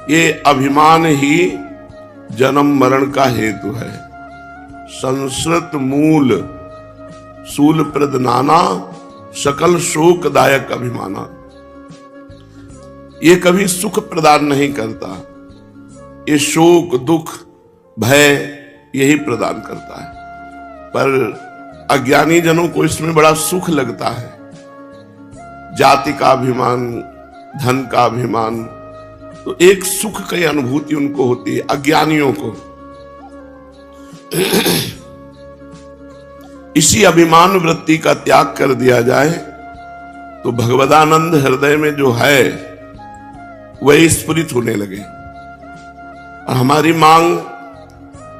ये अभिमान ही जन्म मरण का हेतु है। संस्कृत मूल सूल प्रद नाना सकल शोकदायक अभिमाना। ये कभी सुख प्रदान नहीं करता, ये शोक दुख भय यही प्रदान करता है। पर अज्ञानी जनों को इसमें बड़ा सुख लगता है। जाति का अभिमान, धन का अभिमान, तो एक सुख की अनुभूति उनको होती है अज्ञानियों को। इसी अभिमान वृत्ति का त्याग कर दिया जाए तो भगवदानंद हृदय में जो है वही स्फुरित होने लगे। और हमारी मांग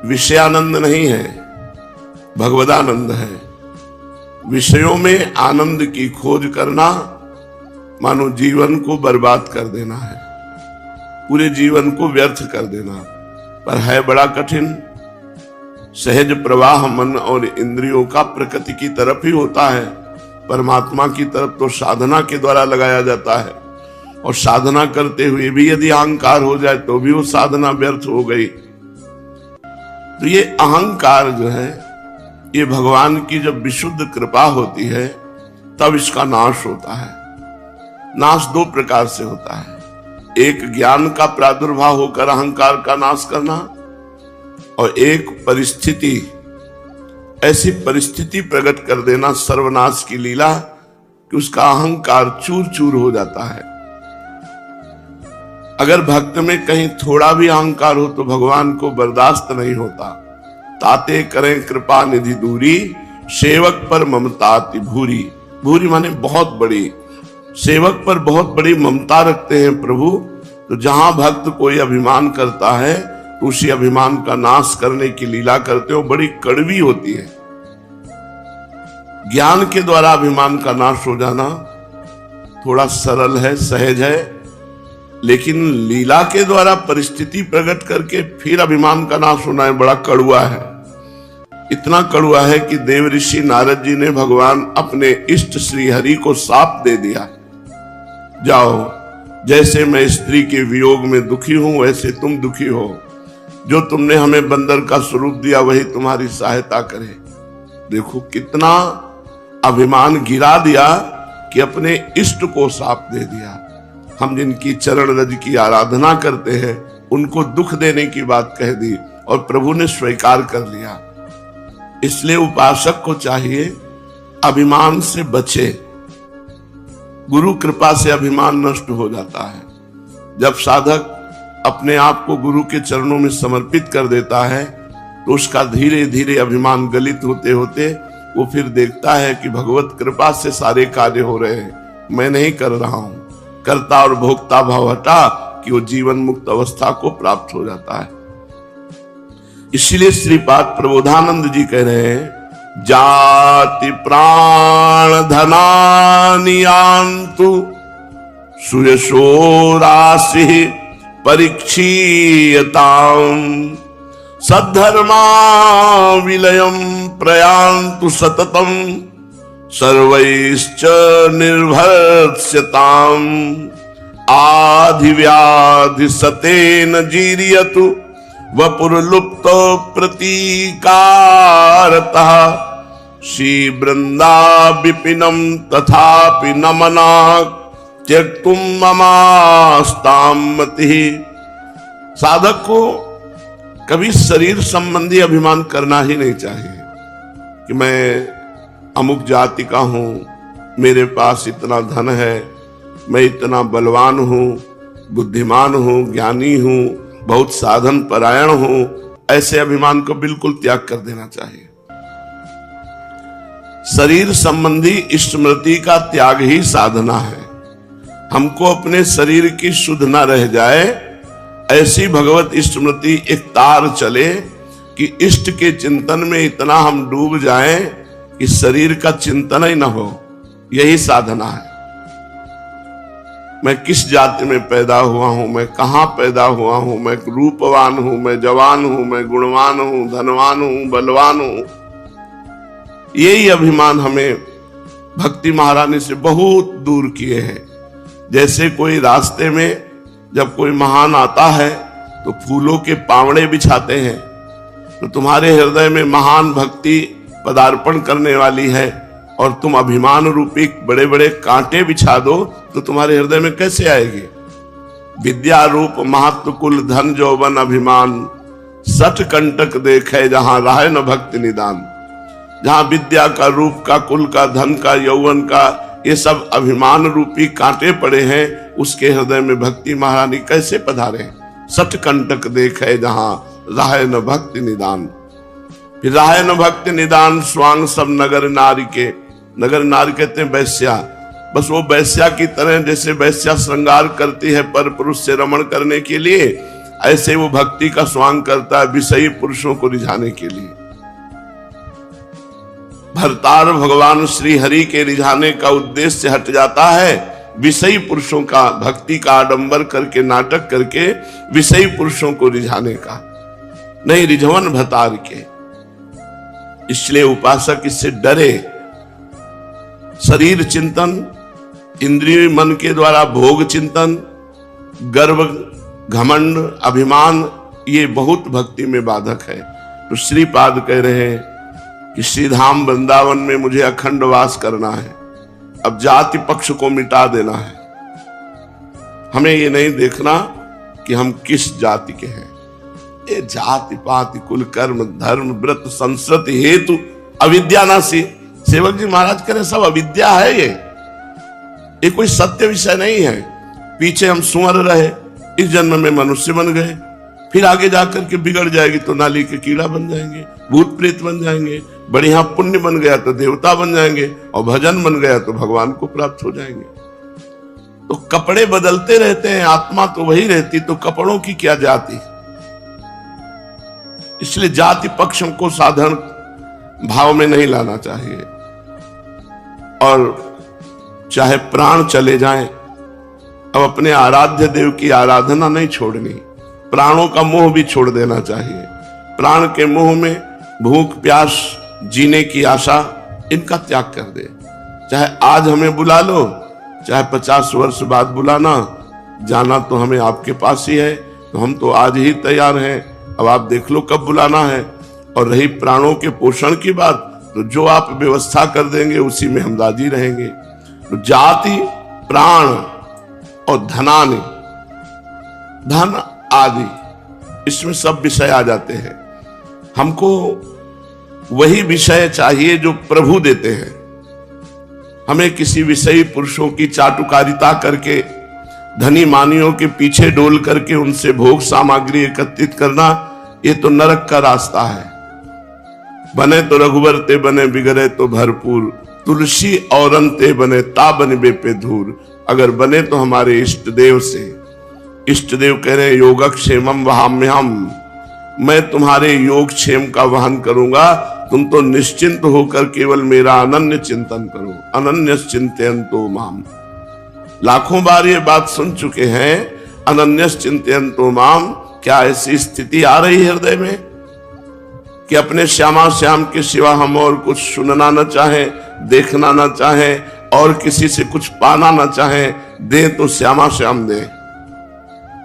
विषयानंद नहीं है, भगवदानंद है। विषयों में आनंद की खोज करना मानो जीवन को बर्बाद कर देना है, पूरे जीवन को व्यर्थ कर देना। पर है बड़ा कठिन। सहज प्रवाह मन और इंद्रियों का प्रकृति की तरफ ही होता है, परमात्मा की तरफ तो साधना के द्वारा लगाया जाता है। और साधना करते हुए भी यदि अहंकार हो जाए तो भी वो साधना व्यर्थ हो गई। तो ये अहंकार जो है, ये भगवान की जब विशुद्ध कृपा होती है तब इसका नाश होता है। नाश दो प्रकार से होता है, एक ज्ञान का प्रादुर्भाव होकर अहंकार का नाश करना, और एक परिस्थिति, ऐसी परिस्थिति प्रकट कर देना सर्वनाश की लीला कि उसका अहंकार चूर चूर हो जाता है। अगर भक्त में कहीं थोड़ा भी अहंकार हो तो भगवान को बर्दाश्त नहीं होता। ताते करें कृपा निधि दूरी, सेवक पर ममता अति भूरी। भूरी माने बहुत बड़ी, सेवक पर बहुत बड़ी ममता रखते हैं प्रभु। तो जहां भक्त कोई अभिमान करता है तो उसी अभिमान का नाश करने की लीला करते हो, बड़ी कड़वी होती है। ज्ञान के द्वारा अभिमान का नाश हो जाना थोड़ा सरल है, सहज है, लेकिन लीला के द्वारा परिस्थिति प्रकट करके फिर अभिमान का नाश होना है बड़ा कड़वा है। इतना कड़वा है कि देव ऋषि नारद जी ने भगवान अपने इष्ट श्री हरि को शाप दे दिया, जाओ जैसे मैं स्त्री के वियोग में दुखी हूं वैसे तुम दुखी हो। जो तुमने हमें बंदर का स्वरूप दिया वही तुम्हारी सहायता करे। देखो कितना अभिमान गिरा दिया कि अपने इष्ट को शाप दे दिया। हम जिनकी चरण रज की आराधना करते हैं उनको दुख देने की बात कह दी और प्रभु ने स्वीकार कर लिया। इसलिए उपासक को चाहिए अभिमान से बचे। गुरु कृपा से अभिमान नष्ट हो जाता है। जब साधक अपने आप को गुरु के चरणों में समर्पित कर देता है तो उसका धीरे धीरे अभिमान गलित होते होते वो फिर देखता है कि भगवत कृपा से सारे कार्य हो रहे हैं, मैं नहीं कर रहा हूं। कर्ता और भोक्ता भाव हटा कि वो जीवन मुक्त अवस्था को प्राप्त हो जाता है। इसलिए श्रीपाद प्रबोधानंद जी कह रहे हैं, जाति प्राण धनानियान्तु सुयशो राशि परीक्षीयताम् सद्धर्मा विलयम प्रयान्तु सततम सर्वैश्च निर्भर्ष्यताम् आधिव्याधि सतेन जीर्यतु वपुर्लुप्तो प्रतीकारतः श्री वृंदा विपिनम तथापि नमना त्यक्तुम ममास्ताम मतिः। साधक को कभी शरीर संबंधी अभिमान करना ही नहीं चाहिए कि मैं अमुक जाति का हूं, मेरे पास इतना धन है, मैं इतना बलवान हूं, बुद्धिमान हूं, ज्ञानी हूं, बहुत साधन परायण हूं। ऐसे अभिमान को बिल्कुल त्याग कर देना चाहिए। शरीर संबंधी स्मृति का त्याग ही साधना है। हमको अपने शरीर की शुद्ध न रह जाए ऐसी भगवत स्मृति एक तार चले कि इष्ट के चिंतन में इतना हम डूब जाएं कि शरीर का चिंतन ही न हो। यही साधना है। मैं किस जाति में पैदा हुआ हूं, मैं कहां पैदा हुआ हूं, मैं रूपवान हूं, मैं जवान हूं, मैं गुणवान हूं, धनवान हूं, बलवान हूं। यही अभिमान हमें भक्ति महारानी से बहुत दूर किए हैं। जैसे कोई रास्ते में जब कोई महान आता है तो फूलों के पावड़े बिछाते हैं। तो तुम्हारे हृदय में महान भक्ति पदार्पण करने वाली है और तुम अभिमान रूपी बड़े बड़े कांटे बिछा दो तो तुम्हारे हृदय में कैसे आएगी? विद्या रूप महत्व कुल धन जौवन अभिमान, सठ कंटक देखे जहां राहे न भक्ति निदान। जहां विद्या का, रूप का, कुल का, धन का, यौवन का, ये सब अभिमान रूपी कांटे पड़े हैं, उसके हृदय में भक्ति महारानी कैसे पधारे? सठ कंटक देखे जहां राहे न भक्ति निदान। फिर राहे न भक्ति निदान स्वांग सब नगर नारी के। नगर नारी कहते हैं वैश्या। बस वो वैश्या की तरह, जैसे वैश्या श्रृंगार करती है पर पुरुष से रमण करने के लिए, ऐसे वो भक्ति का स्वांग करता है विषयी पुरुषों को रिझाने के लिए। भरतार भगवान श्री हरि के रिझाने का उद्देश्य हट जाता है विषयी पुरुषों का, भक्ति का आडंबर करके, नाटक करके विषयी पुरुषों को रिझाने का, नहीं रिझवन भतार के। इसलिए उपासक इससे डरे। शरीर चिंतन, इंद्रिय मन के द्वारा भोग चिंतन, गर्व, घमंड, अभिमान, ये बहुत भक्ति में बाधक है। तो श्रीपाद कह रहे हैं कि श्रीधाम वृंदावन में मुझे अखंड वास करना है, अब जाति पक्ष को मिटा देना है। हमें ये नहीं देखना कि हम किस जाति के हैं। ये जाति पाति कुल कर्म धर्म व्रत संस्कृति हेतु अविद्या नासी। सेवक जी महाराज कह रहे सब अविद्या है। ये कोई सत्य विषय नहीं है। पीछे हम सुअर रहे, इस जन्म में मनुष्य बन गए, फिर आगे जाकर के बिगड़ जाएगी तो नाली के कीड़ा बन जाएंगे, भूत प्रेत बन जाएंगे, बढ़िया पुण्य बन गया तो देवता बन जाएंगे, और भजन बन गया तो भगवान को प्राप्त हो जाएंगे। तो कपड़े बदलते रहते हैं, आत्मा तो वही रहती, तो कपड़ों की क्या जाति। इसलिए जाति पक्ष को साधारण भाव में नहीं लाना चाहिए। और चाहे प्राण चले जाएं, अब अपने आराध्य देव की आराधना नहीं छोड़नी, प्राणों का मोह भी छोड़ देना चाहिए। प्राण के मोह में भूख प्यास, जीने की आशा, इनका त्याग कर दे। चाहे आज हमें बुला लो, चाहे 50 वर्ष बाद बुलाना, जाना तो हमें आपके पास ही है, तो हम तो आज ही तैयार हैं। अब आप देख लो कब बुलाना है। और रही प्राणों के पोषण की बात, तो जो आप व्यवस्था कर देंगे उसी में हम राजी रहेंगे। तो जाति, प्राण और धनानि, धन आदि, इसमें सब विषय आ जाते हैं। हमको वही विषय चाहिए जो प्रभु देते हैं। हमें किसी विषयी पुरुषों की चाटुकारिता करके, धनी मानियों के पीछे डोल करके उनसे भोग सामग्री एकत्रित करना, ये तो नरक का रास्ता है। बने तो रघुवर ते बने, बिगड़े तो भरपूर, तुलसी औरन ते बने, ता बनबे पे धूर। अगर बने तो हमारे इष्ट देव से। इष्ट देव कह रहे योगक्षेमम वहाम्यहम, मैं तुम्हारे योगक्षेम का वहन करूंगा, तुम तो निश्चिंत होकर केवल मेरा अनन्य चिंतन करो। अनन्य चिंतयन्तो माम, लाखों बार ये बात सुन चुके हैं, अनन्य चिंतयन्तो माम। क्या ऐसी स्थिति आ रही है हृदय में कि अपने श्यामा श्याम के सिवा हम और कुछ सुनना न चाहे, देखना न चाहे, और किसी से कुछ पाना न चाहे? दे तो श्यामा श्याम दे।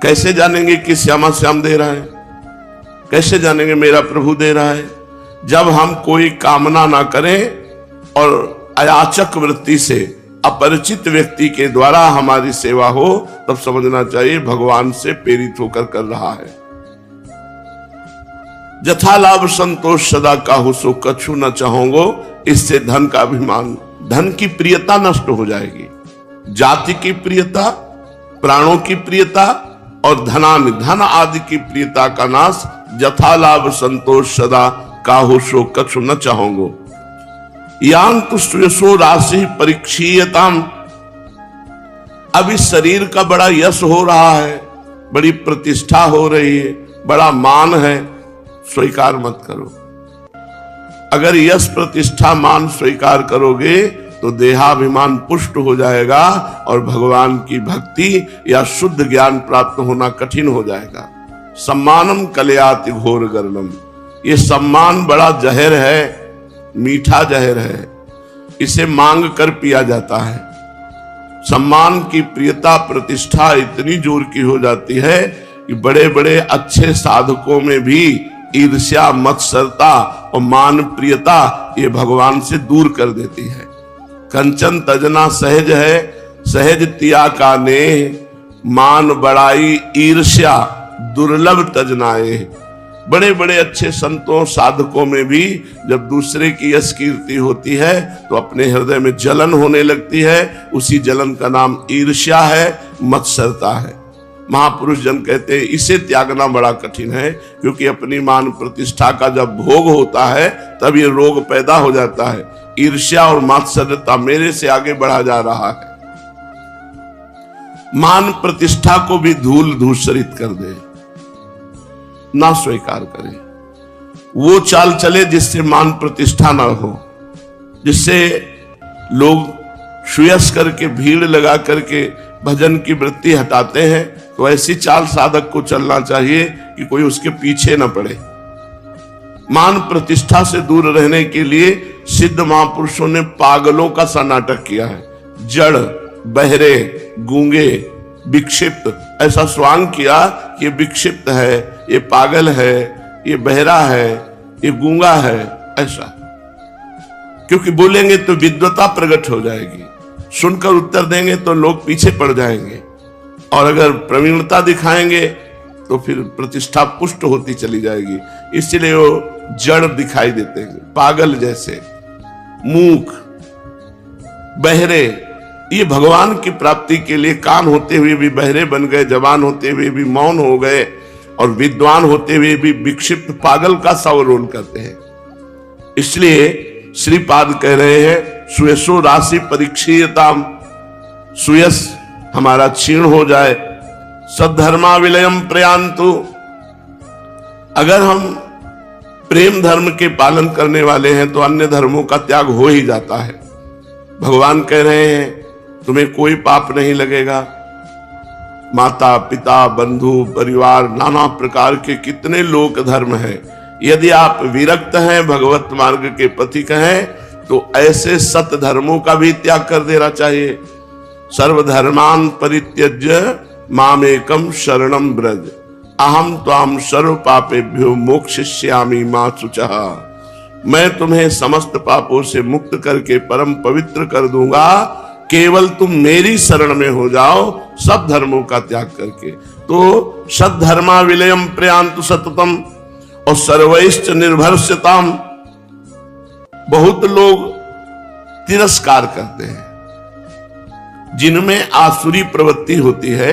कैसे जानेंगे कि श्यामा श्याम दे रहा है? कैसे जानेंगे मेरा प्रभु दे रहा है? जब हम कोई कामना ना करें और अयाचक वृत्ति से अपरिचित व्यक्ति के द्वारा हमारी सेवा हो, तब समझना चाहिए भगवान से प्रेरित होकर कर रहा है। जथा लाभ संतोष सदा काहू सो कछु न चाहोगो, इससे धन का अभिमान, धन की प्रियता नष्ट हो जाएगी। जाति की प्रियता, प्राणों की प्रियता और धनान, धन आदि की प्रियता का नाश। जथा लाभ संतोष सदा काहू सो कछु न चाहोगो। यान तो सुयसो राशि परीक्षीयताम। अब इस शरीर का बड़ा यश हो रहा है, बड़ी प्रतिष्ठा हो रही है, बड़ा मान है, स्वीकार मत करो। अगर यश प्रतिष्ठा मान स्वीकार करोगे तो देहाभिमान पुष्ट हो जाएगा और भगवान की भक्ति या शुद्ध ज्ञान प्राप्त होना कठिन हो जाएगा। सम्मानम कलयाति घोर गर्णम, ये सम्मान बड़ा जहर है, मीठा जहर है, इसे मांग कर पिया जाता है। सम्मान की प्रियता प्रतिष्ठा इतनी जोर की हो जाती है कि बड़े बड़े अच्छे साधकों में भी ईर्ष्या, मत्सरता और मान प्रियता ये भगवान से दूर कर देती है। कंचन तजना सहज है, सहज तिया का ने, मान बड़ाई ईर्ष्या दुर्लभ तजनाए। बड़े बड़े अच्छे संतों साधकों में भी जब दूसरे की यश कीर्ति होती है तो अपने हृदय में जलन होने लगती है। उसी जलन का नाम ईर्ष्या है, मत्सरता है। महापुरुष जन कहते हैं इसे त्यागना बड़ा कठिन है, क्योंकि अपनी मान प्रतिष्ठा का जब भोग होता है तब ये रोग पैदा हो जाता है। ईर्ष्या और मात्सर्यता मेरे से आगे बढ़ा जा रहा है, मान प्रतिष्ठा को भी धूल धूसरित कर दे, ना स्वीकार करे। वो चाल चले जिससे मान प्रतिष्ठा ना हो, जिससे लोग सुयस करके भीड़ लगा करके भजन की वृत्ति हटाते हैं। तो ऐसी चाल साधक को चलना चाहिए कि कोई उसके पीछे न पड़े। मान प्रतिष्ठा से दूर रहने के लिए सिद्ध महापुरुषों ने पागलों का सा नाटक किया है। जड़, बहरे, गूंगे, विक्षिप्त ऐसा स्वांग किया कि ये विक्षिप्त है, ये पागल है, ये बहरा है, ये गूंगा है, ऐसा। क्योंकि बोलेंगे तो विद्वता प्रकट हो जाएगी, सुनकर उत्तर देंगे तो लोग पीछे पड़ जाएंगे, और अगर प्रवीणता दिखाएंगे तो फिर प्रतिष्ठा पुष्ट होती चली जाएगी। इसलिए वो जड़ दिखाई देते हैं, पागल जैसे, मूक, बहरे। ये भगवान की प्राप्ति के लिए कान होते हुए भी बहरे बन गए, जवान होते हुए भी मौन हो गए, और विद्वान होते हुए भी विक्षिप्त पागल का सा रोल करते हैं। इसलिए श्रीपाद कह रहे हैं सुयसो राशि परीक्षीयताम, सुयस हमारा क्षीण हो जाए। सद्धर्मा विलयम प्रयांतु, अगर हम प्रेम धर्म के पालन करने वाले हैं तो अन्य धर्मों का त्याग हो ही जाता है। भगवान कह रहे हैं तुम्हें कोई पाप नहीं लगेगा। माता पिता, बंधु, परिवार, नाना प्रकार के कितने लोक धर्म हैं। यदि आप विरक्त हैं, भगवत मार्ग के पथिक हैं, तो ऐसे सत धर्मों का भी त्याग कर देना चाहिए। सर्वधर्मान परित्यज्य मामेकम शरणम ब्रज, अहम त्वाम सर्व पापेभ्यो मोक्षयिष्यामि मा शुचः। मैं तुम्हें समस्त पापों से मुक्त करके परम पवित्र कर दूंगा, केवल तुम मेरी शरण में हो जाओ, सब धर्मों का त्याग करके। तो सद्धर्मा विलयम प्रयांतु सततम और सर्वैश्च निर्भरस्यताम। बहुत लोग तिरस्कार करते हैं, जिनमें आसुरी प्रवृत्ति होती है,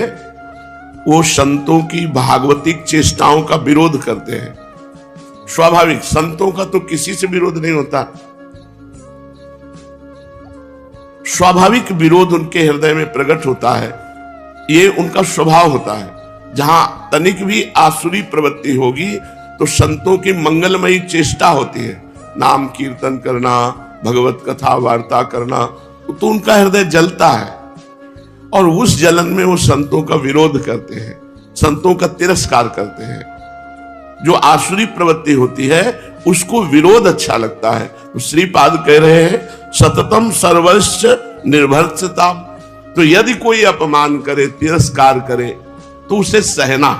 वो संतों की भागवतिक चेष्टाओं का विरोध करते हैं। स्वाभाविक, संतों का तो किसी से विरोध नहीं होता, स्वाभाविक विरोध उनके हृदय में प्रकट होता है, ये उनका स्वभाव होता है। जहां तनिक भी आसुरी प्रवृत्ति होगी तो संतों की मंगलमयी चेष्टा होती है, नाम कीर्तन करना, भगवत कथा वार्ता करना, तो उनका हृदय जलता है, और उस जलन में वो संतों का विरोध करते हैं, संतों का तिरस्कार करते हैं। जो आसुरी प्रवृत्ति होती है उसको विरोध अच्छा लगता है। तो श्रीपाद कह रहे हैं सततम सर्वश्च निर्भरस्यताम। तो यदि कोई अपमान करे, तिरस्कार करे, तो उसे सहना,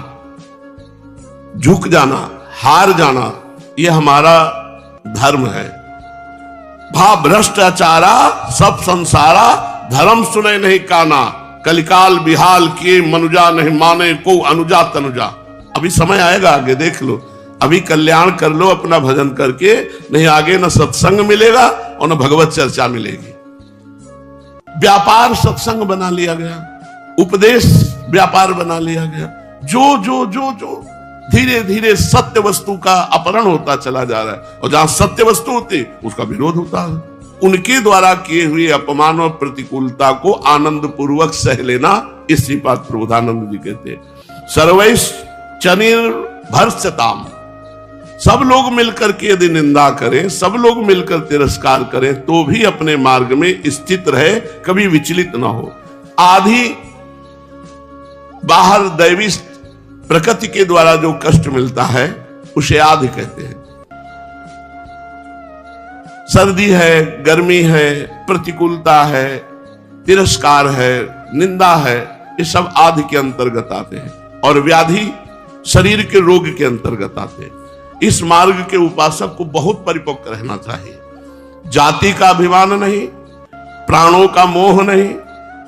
झुक जाना, हार जाना, यह हमारा धर्म है। भा भ्रष्टाचारा सब संसारा, धर्म सुने नहीं काना, कलिकाल बिहाल किए मनुजा नहीं माने को अनुजा तनुजा। अभी समय आएगा, आगे देख लो, अभी कल्याण कर लो अपना भजन करके, नहीं आगे न सत्संग मिलेगा और न भगवत चर्चा मिलेगी। व्यापार सत्संग बना लिया गया, उपदेश व्यापार बना लिया गया। जो जो जो जो धीरे धीरे सत्य वस्तु का अपहरण होता चला जा रहा है, और जहां सत्य वस्तु होती उसका विरोध होता है। उनके द्वारा किए हुए अपमान और प्रतिकूलता को आनंद पूर्वक सह लेना, इस श्रीपाद प्रबोधानंद जी कहते हैं सर्वैश्च निर्भरस्यताम। सब लोग मिलकर के यदि निंदा करें, सब लोग मिलकर तिरस्कार करें, तो भी अपने मार्ग में स्थित रहे, कभी विचलित ना हो। आधी बाहर दैवी प्रकृति के द्वारा जो कष्ट मिलता है उसे आदि कहते हैं। सर्दी है, गर्मी है, प्रतिकूलता है, तिरस्कार है, निंदा है, ये सब आदि के अंतर्गत आते हैं। और व्याधि शरीर के रोग के अंतर्गत आते हैं। इस मार्ग के उपासक को बहुत परिपक्व रहना चाहिए। जाति का अभिमान नहीं, प्राणों का मोह नहीं,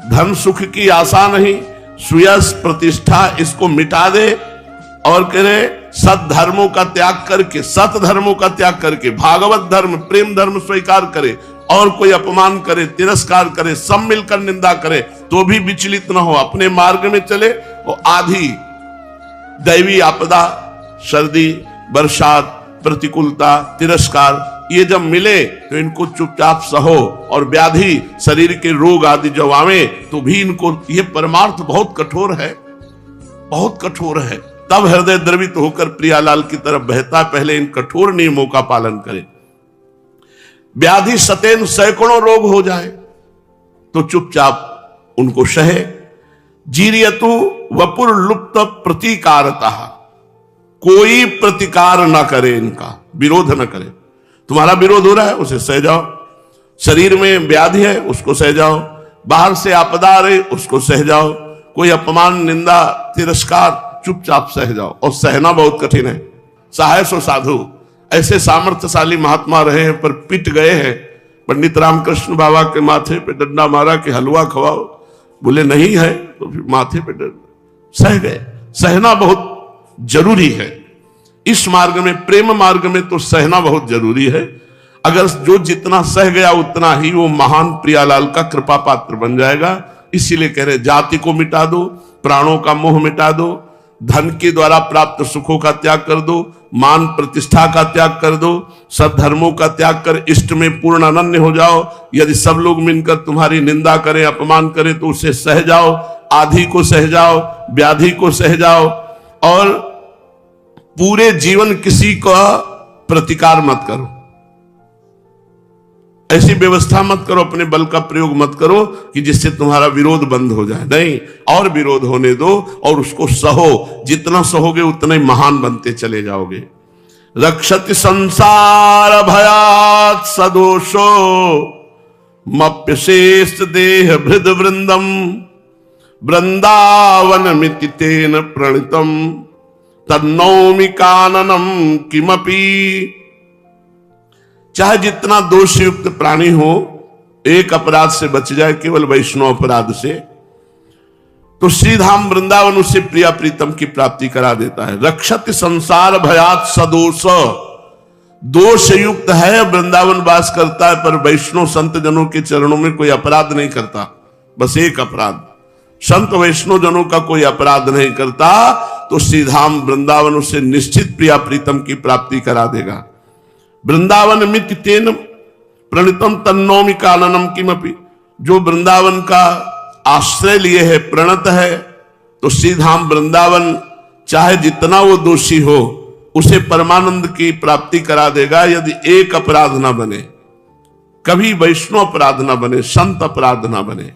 धन सुख की आशा नहीं, सुयश प्रतिष्ठा इसको मिटा दे और करे सत धर्मों का त्याग करके, सत धर्मों का त्याग करके भागवत धर्म, प्रेम धर्म स्वीकार करे। और कोई अपमान करे, तिरस्कार करे, सब मिलकर निंदा करे तो भी विचलित न हो, अपने मार्ग में चले। और आधी दैवी आपदा, सर्दी, बरसात, प्रतिकूलता, तिरस्कार, ये जब मिले तो इनको चुपचाप सहो। और व्याधि शरीर के रोग आदि जब आवे तो भी इनको, ये परमार्थ बहुत कठोर है, बहुत कठोर है। तब हृदय द्रवित होकर प्रियालाल की तरफ बहता, पहले इन कठोर नियमों का पालन करें। व्याधि सतेन सैकड़ों रोग हो जाए तो चुपचाप उनको सहे। जीरियतु वपुर लुप्त प्रतिकारता, कोई प्रतिकार ना करे, इनका विरोध ना करे। तुम्हारा विरोध हो रहा है, उसे सह जाओ। शरीर में व्याधि है, उसको सह जाओ। बाहर से आपदा आ रही, उसको सह जाओ। कोई अपमान, निंदा, तिरस्कार, चुपचाप सह जाओ। और सहना बहुत कठिन है। सहाय सो साधु, ऐसे सामर्थ्यशाली महात्मा रहे हैं पर पिट गए हैं। पंडित रामकृष्ण बाबा के माथे पे डंडा मारा कि हलवा खवाओ, बोले नहीं है, तो फिर माथे पे डंडा, सह गए। सहना बहुत जरूरी है। इस मार्ग में, प्रेम मार्ग में तो सहना बहुत जरूरी है। अगर जो जितना सह गया उतना ही वो महान प्रियालाल का कृपा पात्र बन जाएगा। इसीलिए कह रहे जाति को मिटा दो, प्राणों का मोह मिटा दो, धन के द्वारा प्राप्त सुखों का त्याग कर दो, मान प्रतिष्ठा का त्याग कर दो, सद्धर्मों का त्याग कर इष्ट में पूर्ण अनन्य हो जाओ। यदि सब लोग मिलकर तुम्हारी निंदा करें, अपमान करें तो उसे सह जाओ। आधि को सह जाओ, व्याधि को सह जाओ। और पूरे जीवन किसी का प्रतिकार मत करो, ऐसी व्यवस्था मत करो, अपने बल का प्रयोग मत करो कि जिससे तुम्हारा विरोध बंद हो जाए। नहीं, और विरोध होने दो और उसको सहो। जितना सहोगे उतना ही महान बनते चले जाओगे। रक्षति संसार भयात् सदोषो मप्यशेष देह भृद वृंदम वृंदावन मिति तेन प्रणितम तन्नौमि काननम किमपि। चाहे जितना दोष युक्त प्राणी हो, एक अपराध से बच जाए, केवल वैष्णव अपराध से, तो श्रीधाम वृंदावन उसे प्रिया प्रीतम की प्राप्ति करा देता है। रक्षति संसार भयात् सदोष, दोष युक्त है, वृंदावन वास करता है, पर वैष्णव संत जनों के चरणों में कोई अपराध नहीं करता। बस एक अपराध, संत वैष्णव जनों का कोई अपराध नहीं करता तो श्रीधाम वृंदावन उसे निश्चित प्रिया प्रीतम की प्राप्ति करा देगा। वृंदावन मिति तेन प्रणितम तन्नौमि काननम किमपि। जो वृंदावन का आश्रय लिए है, प्रणत है, तो श्रीधाम वृंदावन चाहे जितना वो दोषी हो उसे परमानंद की प्राप्ति करा देगा, यदि एक अपराध ना बने, कभी वैष्णव अपराध ना बने, संत अपराध ना बने।